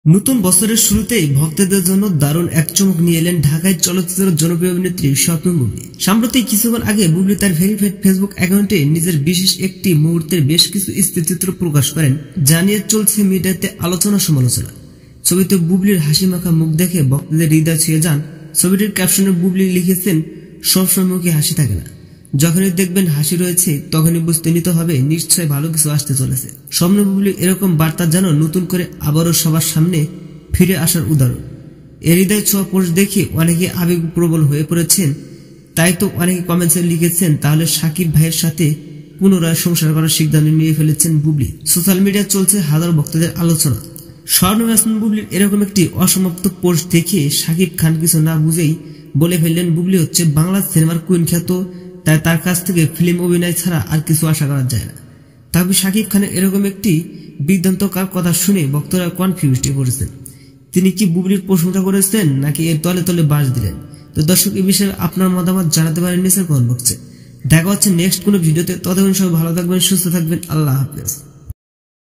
নতুন বছরের শুরুতেই ভক্তদের জন্য দারুণ এক চমক নিয়ে এলেন ঢাকায় চলচ্চিত্রের জনপ্রিয় অভিনেত্রী স্বপ্ন বুবলী। সাম্প্রতিক কিছুক্ষণ আগে বুবলী তার ভেরিফাইড ফেসবুক অ্যাকাউন্টে নিজের বিশেষ একটি মুহূর্তের বেশ কিছু স্থিরচিত্র প্রকাশ করেন, যা নিয়ে চলছে মিডিয়াতে আলোচনা সমালোচনা। ছবিতে বুবলীর হাসি মাখা মুখ দেখে ভক্তদের হৃদয় ছুঁয়ে যান। ছবিটির ক্যাপশনে বুবলী লিখেছেন, সবসময় মুখে হাসি থাকে না, যখনই দেখবেন হাসি রয়েছে তখনই বুঝতে নিতে হবে নিশ্চয় ভালো কিছু আসতে চলেছে। স্বপ্ন বুবলী এরকম বার্তা যেন নতুন করে আবারও সবার সামনে ফিরে আসার উদাহরণ। এর হৃদয় ছোঁয়া পোস্ট দেখে অনেকে আবেগপ্রবল হয়ে পড়েছেন। তাই তো অনেকে কমেন্টসে লিখেছেন, তাহলে শাকিব ভাইয়ের সাথে পুনরায় সংসার করার সিদ্ধান্ত নিয়ে ফেলেছেন বুবলী। সোশ্যাল মিডিয়া চলছে হাজার ভক্তদের আলোচনা। স্বর্ণ বুবলীর এরকম একটি অসমাপ্ত পোস্ট দেখে শাকিব খান কিছু না বুঝেই বলে ফেললেন, বুবলী হচ্ছে বাংলা সিনেমার কুইন খ্যাত, তাই তার কাছ থেকে ফিল্ম অভিনয় ছাড়া আর কিছু আশা করা যায় না। তবে শাকিব খানের এরকম একটি বিভ্রান্তকর কথা শুনে ভক্তরা কনফিউজড হয়ে পড়েছেন। তিনি কি বুবলীর প্রশংসা করেছেন নাকি এর তলে তলে বাস দিলেন? তো দর্শক, এই বিষয়ে আপনার মতামত জানাতে পারেন নিচের কমেন্ট বক্সে। দেখা হচ্ছে নেক্সট কোনো ভিডিওতে। ততক্ষণ সবাই ভালো থাকবেন, সুস্থ থাকবেন। আল্লাহ হাফেজ।